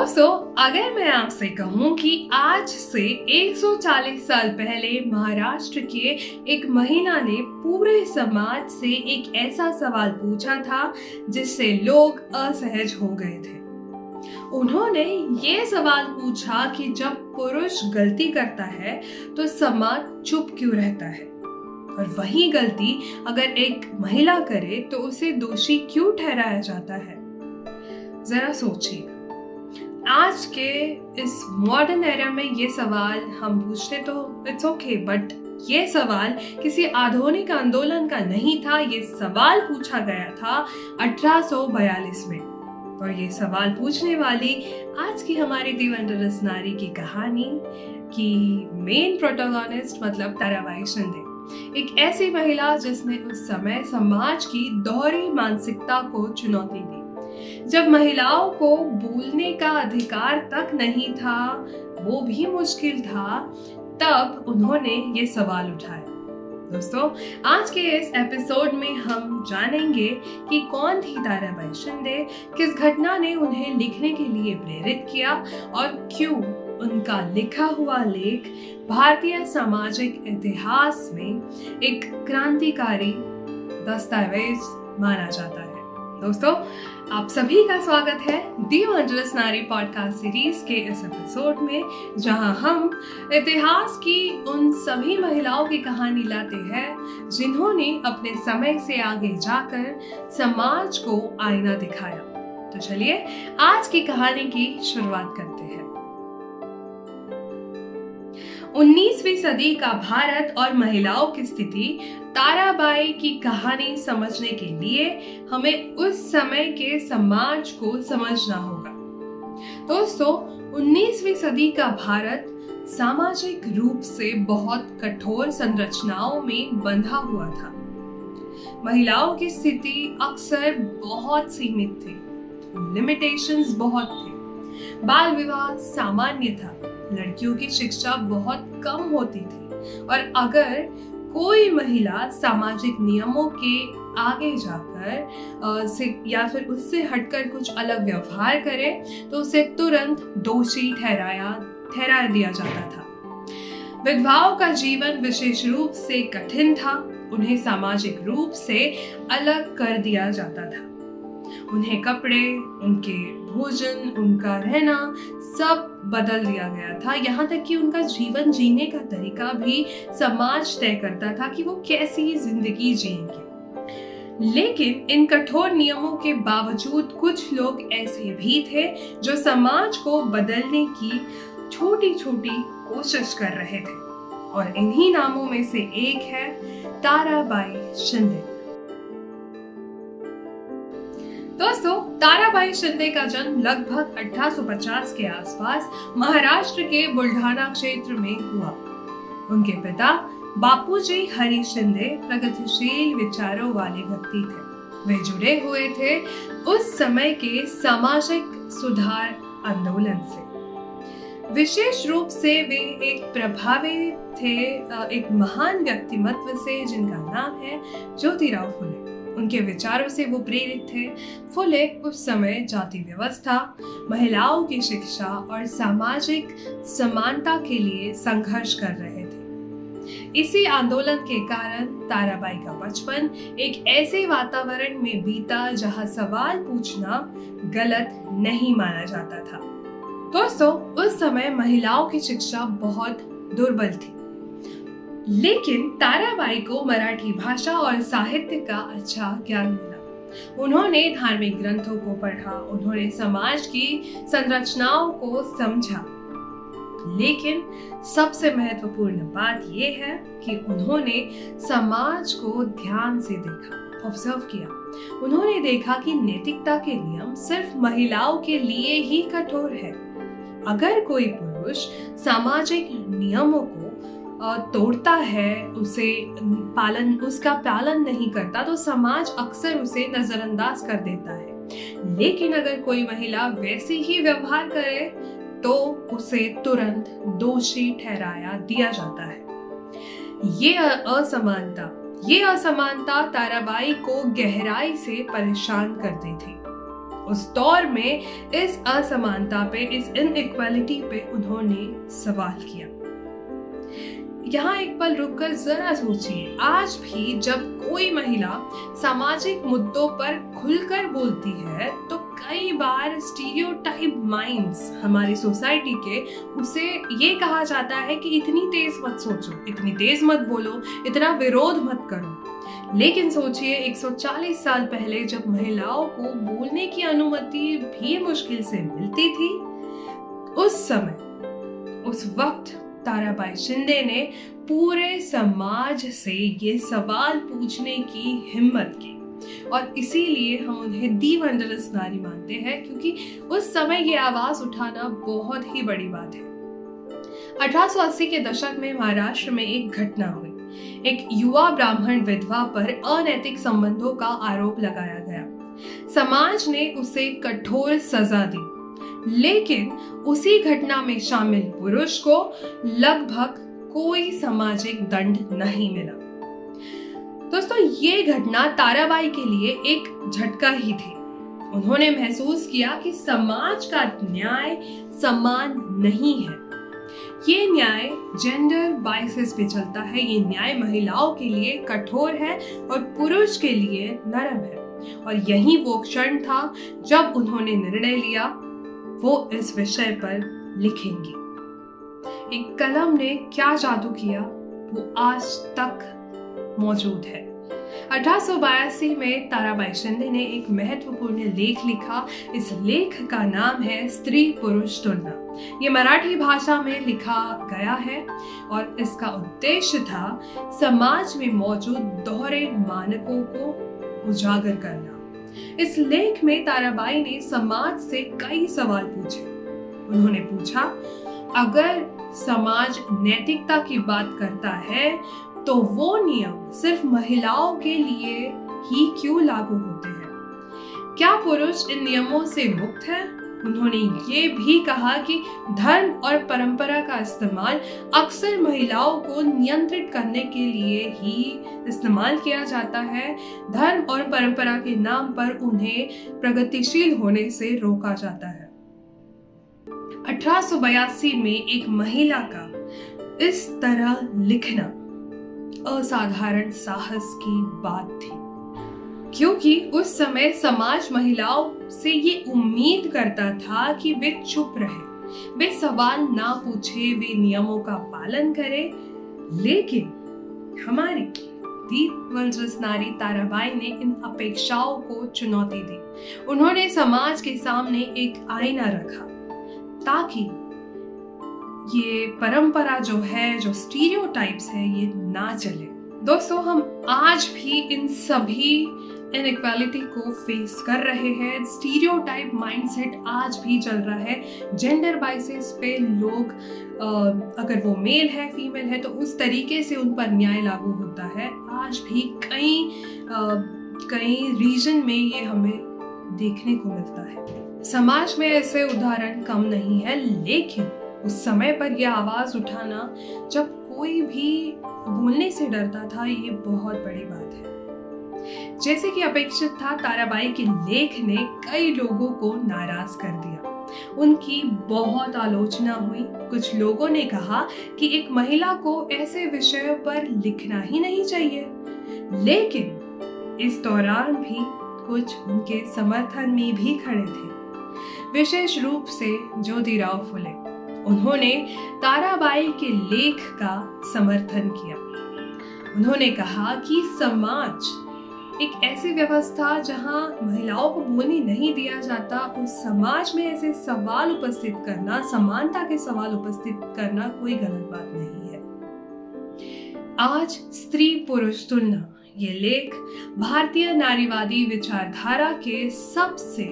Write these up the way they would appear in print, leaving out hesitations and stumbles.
दोस्तों, अगर मैं आपसे कहूं कि आज से 140 साल पहले महाराष्ट्र के एक महिला ने पूरे समाज से एक ऐसा सवाल पूछा था जिससे लोग असहज हो गए थे। उन्होंने ये सवाल पूछा कि जब पुरुष गलती करता है तो समाज चुप क्यों रहता है, और वही गलती अगर एक महिला करे तो उसे दोषी क्यों ठहराया जाता है। जरा सोचिए, आज के इस मॉडर्न एरा में ये सवाल हम पूछते तो इट्स ओके, बट ये सवाल किसी आधुनिक आंदोलन का नहीं था। ये सवाल पूछा गया था 1842 में, और ये सवाल पूछने वाली आज की हमारी दी वंडरस नारी की कहानी की मेन प्रोटोगोनिस्ट मतलब ताराबाई शिंदे, एक ऐसी महिला जिसने उस समय समाज की दोहरी मानसिकता को चुनौती दी। जब महिलाओं को बोलने का अधिकार तक नहीं था, वो भी मुश्किल था, तब उन्होंने ये सवाल उठाया। दोस्तों, आज के इस एपिसोड में हम जानेंगे कि कौन थी ताराबाई शिंदे, किस घटना ने उन्हें लिखने के लिए प्रेरित किया और क्यों उनका लिखा हुआ लेख भारतीय सामाजिक इतिहास में एक क्रांतिकारी दस्तावेज माना जाता है। दोस्तों, आप सभी का स्वागत है दी वंडरस नारी पॉडकास्ट सीरीज के इस एपिसोड में, जहां हम इतिहास की उन सभी महिलाओं की कहानी लाते हैं जिन्होंने अपने समय से आगे जाकर समाज को आईना दिखाया। तो चलिए आज की कहानी की शुरुआत करते हैं। 19वीं सदी का भारत और महिलाओं की स्थिति, ताराबाई की कहानी समझने के लिए हमें उस समय के समाज को समझना होगा। दोस्तों, 19वीं सदी का भारत सामाजिक रूप से बहुत कठोर संरचनाओं में बंधा हुआ था। महिलाओं की स्थिति अक्सर बहुत सीमित थी, लिमिटेशंस बहुत थे, बाल विवाह सामान्य था, लड़कियों की शिक्षा बहुत कम होती थी, और अगर कोई महिला सामाजिक नियमों के आगे जाकर या फिर उससे हटकर कुछ अलग व्यवहार करे तो उसे तुरंत दोषी ठहरा दिया जाता था। विधवाओं का जीवन विशेष रूप से कठिन था, उन्हें सामाजिक रूप से अलग कर दिया जाता था। उन्हें कपड़े, उनके भोजन, उनका रहना सब बदल दिया गया था। यहाँ तक कि उनका जीवन जीने का तरीका भी समाज तय करता था कि वो कैसी जिंदगी जिएंगे। लेकिन इन कठोर नियमों के बावजूद कुछ लोग ऐसे भी थे जो समाज को बदलने की छोटी छोटी कोशिश कर रहे थे, और इन्हीं नामों में से एक है ताराबाई शिंदे। दोस्तों, ताराबाई शिंदे का जन्म लगभग 1850 के आसपास महाराष्ट्र के बुल्ढाना क्षेत्र में हुआ। उनके पिता बापूजी हरी शिंदे प्रगतिशील विचारों वाले व्यक्ति थे। वे जुड़े हुए थे उस समय के सामाजिक सुधार आंदोलन से। विशेष रूप से वे एक प्रभावी थे एक महान व्यक्तिमत्व से जिनका नाम है ज्योतिराव फुले। उनके विचारों से वो प्रेरित थे। फुले उस समय जाति व्यवस्था, महिलाओं की शिक्षा और सामाजिक समानता के लिए संघर्ष कर रहे थे। इसी आंदोलन के कारण ताराबाई का बचपन एक ऐसे वातावरण में बीता जहां सवाल पूछना गलत नहीं माना जाता था। दोस्तों, उस समय महिलाओं की शिक्षा बहुत दुर्बल थी, लेकिन ताराबाई को मराठी भाषा और साहित्य का अच्छा ज्ञान मिला। उन्होंने धार्मिक ग्रंथों को पढ़ा, उन्होंने समाज की संरचनाओं को समझा, लेकिन सबसे महत्वपूर्ण बात यह है कि उन्होंने समाज को ध्यान से देखा, ऑब्जर्व किया। उन्होंने देखा कि नैतिकता के नियम सिर्फ महिलाओं के लिए ही कठोर है। अगर कोई पुरुष सामाजिक नियमों को तोड़ता है, उसका पालन नहीं करता, तो समाज अक्सर उसे नजरअंदाज कर देता है। लेकिन अगर कोई महिला वैसे ही व्यवहार करे तो उसे तुरंत दोषी ठहराया दिया जाता है। ये असमानता ताराबाई को गहराई से परेशान करती थी। उस दौर में इस असमानता पे, इस इनइक्वालिटी पे उन्होंने सवाल किया। यहाँ एक पल रुककर जरा सोचिए, आज भी जब कोई महिला सामाजिक मुद्दों पर खुलकर बोलती है तो कई बार स्टीरियोटाइप माइंड्स हमारी सोसाइटी के, उसे ये कहा जाता है कि इतनी तेज मत सोचो, इतनी तेज मत बोलो, इतना विरोध मत करो। लेकिन सोचिए 140 साल पहले जब महिलाओं को बोलने की अनुमति भी मुश्किल से मिलती थी, उस समय, उस वक्त ताराबाई शिंदे ने पूरे समाज से ये सवाल पूछने की हिम्मत की और इसीलिए हम उन्हें दी वंडरस नारी मानते हैं, क्योंकि उस समय ये आवाज उठाना बहुत ही बड़ी बात है। 1880 के दशक में महाराष्ट्र में एक घटना हुई। एक युवा ब्राह्मण विधवा पर अनैतिक संबंधों का आरोप लगाया गया। समाज ने उसे कठोर सजा दी, लेकिन उसी घटना में शामिल पुरुष को लगभग कोई सामाजिक दंड नहीं मिला। दोस्तों, ये घटना ताराबाई के लिए एक झटका ही थी। उन्होंने महसूस किया कि समाज का न्याय समान नहीं है। ये न्याय जेंडर बायसेस पे चलता है। ये न्याय महिलाओं के लिए कठोर है और पुरुष के लिए नरम है। और यही वो क्षण था जब उन्होंने निर्णय लिया वो इस विषय पर लिखेंगी। एक कलम ने क्या जादू किया वो आज तक मौजूद है। 1882 में ताराबाई शिंदे ने एक महत्वपूर्ण लेख लिखा। इस लेख का नाम है स्त्री पुरुष तुलना। ये मराठी भाषा में लिखा गया है और इसका उद्देश्य था समाज में मौजूद दोहरे मानकों को उजागर करना। इस लेख में ताराबाई ने समाज से कई सवाल पूछे। उन्होंने पूछा, अगर समाज नैतिकता की बात करता है तो वो नियम सिर्फ महिलाओं के लिए ही क्यों लागू होते हैं? क्या पुरुष इन नियमों से मुक्त है? उन्होंने ये भी कहा कि धर्म और परंपरा का इस्तेमाल अक्सर महिलाओं को नियंत्रित करने के लिए ही इस्तेमाल किया जाता है। धर्म और परंपरा के नाम पर उन्हें प्रगतिशील होने से रोका जाता है। 1882 में एक महिला का इस तरह लिखना असाधारण साहस की बात थी, क्योंकि उस समय समाज महिलाओं से ये उम्मीद करता था कि वे चुप रहे, वे सवाल ना पूछे, वे नियमों का पालन करें। लेकिन हमारी दी वंडरस नारी ताराबाई ने इन अपेक्षाओं को चुनौती दी। उन्होंने समाज के सामने एक आईना रखा ताकि ये परंपरा जो है, जो स्टीरियोटाइप्स है, ये ना चले। दोस्तों, हम आज भी इन सभी इनइक्वालिटी को फेस कर रहे हैं। स्टीरियोटाइप माइंडसेट आज भी चल रहा है। जेंडर बाइसेस पे लोग, अगर वो मेल है, फीमेल है, तो उस तरीके से उन पर न्याय लागू होता है। आज भी कई रीजन में ये हमें देखने को मिलता है। समाज में ऐसे उदाहरण कम नहीं है, लेकिन उस समय पर यह आवाज उठाना, जब कोई भी बोलने से डरता था, ये बहुत बड़ी बात है। जैसे कि अपेक्षित था, ताराबाई के लेख ने कई लोगों को नाराज कर दिया। उनकी बहुत आलोचना हुई। कुछ लोगों ने कहा कि एक महिला को ऐसे विषयों पर लिखना ही नहीं चाहिए। लेकिन इस दौरान भी कुछ उनके समर्थन में भी खड़े थे, विशेष रूप से ज्योतिराव फुले। उन्होंने ताराबाई के लेख का समर्थन किया। उन्होंने कहा कि समाज एक ऐसी व्यवस्था जहां महिलाओं को बोलने नहीं दिया जाता, उस समाज में ऐसे सवाल उपस्थित करना, समानता के सवाल उपस्थित करना कोई गलत बात नहीं है। आज स्त्री पुरुष तुलना, ये लेख भारतीय नारीवादी विचारधारा के सबसे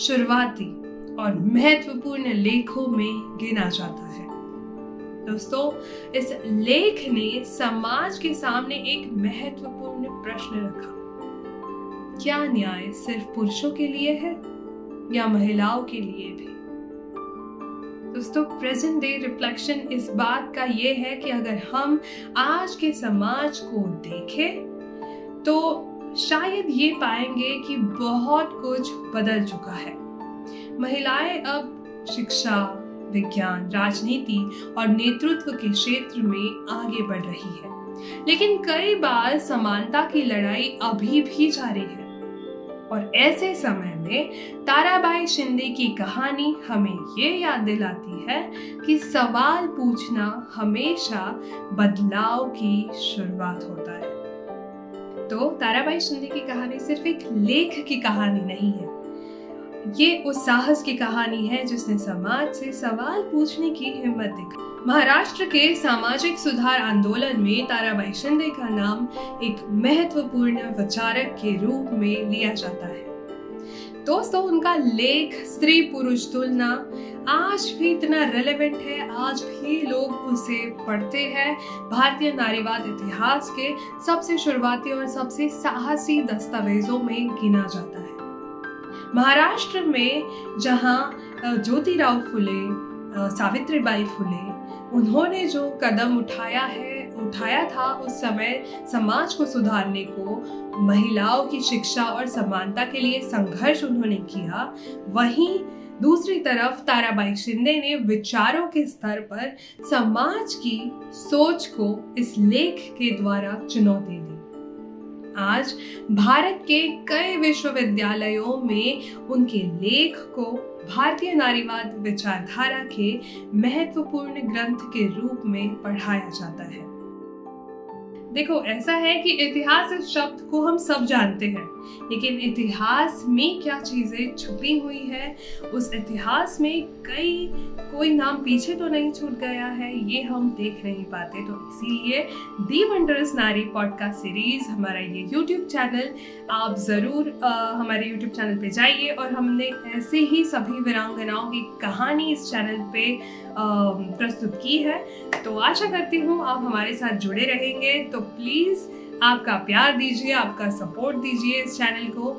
शुरुआती और महत्वपूर्ण लेखों में गिना जाता है। दोस्तों, इस लेख ने समाज के सामने एक महत्वपूर्ण प्रश्न रखा। क्या न्याय सिर्फ पुरुषों के लिए है या महिलाओं के लिए भी? दोस्तों, प्रेजेंट डे रिफ्लेक्शन इस बात का ये है कि अगर हम आज के समाज को देखें तो शायद ये पाएंगे कि बहुत कुछ बदल चुका है। महिलाएं अब शिक्षा, विज्ञान, राजनीति और नेतृत्व के क्षेत्र में आगे बढ़ रही है, लेकिन कई बार समानता की लड़ाई अभी भी जारी है। और ऐसे समय में ताराबाई शिंदे की कहानी हमें ये याद दिलाती है कि सवाल पूछना हमेशा बदलाव की शुरुआत होता है। तो ताराबाई शिंदे की कहानी सिर्फ एक लेख की कहानी नहीं है, ये उस साहस की कहानी है जिसने समाज से सवाल पूछने की हिम्मत दिखाई। महाराष्ट्र के सामाजिक सुधार आंदोलन में ताराबाई शिंदे का नाम एक महत्वपूर्ण विचारक के रूप में लिया जाता है। दोस्तों, उनका लेख स्त्री पुरुष तुलना आज भी इतना रेलेवेंट है, आज भी लोग उसे पढ़ते हैं। भारतीय नारीवाद इतिहास के सबसे शुरुआती और सबसे साहसी दस्तावेजों में गिना जाता है। महाराष्ट्र में जहां ज्योतिराव फुले, सावित्रीबाई फुले, उन्होंने जो कदम उठाया था उस समय समाज को सुधारने को, महिलाओं की शिक्षा और समानता के लिए संघर्ष उन्होंने किया, वहीं दूसरी तरफ ताराबाई शिंदे ने विचारों के स्तर पर समाज की सोच को इस लेख के द्वारा चुनौती दी। आज भारत के कई विश्वविद्यालयों में उनके लेख को भारतीय नारीवाद विचारधारा के महत्वपूर्ण ग्रंथ के रूप में पढ़ाया जाता है। देखो, ऐसा है कि इतिहास इस शब्द को हम सब जानते हैं, लेकिन इतिहास में क्या चीजें छुपी हुई है, उस इतिहास में कोई नाम पीछे तो नहीं छूट गया है, ये हम देख नहीं पाते। तो इसीलिए दी वंडरस नारी पॉडकास्ट सीरीज, हमारा ये यूट्यूब चैनल, आप ज़रूर हमारे यूट्यूब चैनल पे जाइए और हमने ऐसे ही सभी वीरांगनाओं की कहानी इस चैनल पे प्रस्तुत की है। तो आशा करती हूँ आप हमारे साथ जुड़े रहेंगे। तो प्लीज़ आपका प्यार दीजिए, आपका सपोर्ट दीजिए इस चैनल को।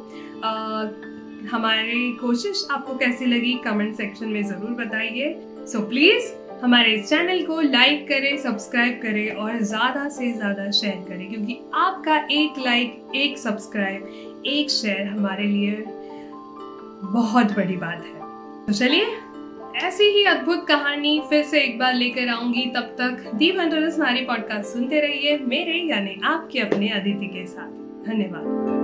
हमारी कोशिश आपको कैसी लगी कमेंट सेक्शन में ज़रूर बताइए। सो प्लीज़ हमारे इस चैनल को लाइक करें, सब्सक्राइब करें और ज़्यादा से ज़्यादा शेयर करें, क्योंकि आपका एक लाइक, एक सब्सक्राइब, एक शेयर हमारे लिए बहुत बड़ी बात है। तो चलिए, ऐसी ही अद्भुत कहानी फिर से एक बार लेकर आऊंगी। तब तक दी वंडरस नारी पॉडकास्ट सुनते रहिए, मेरे यानी आपके अपने अदिति के साथ। धन्यवाद।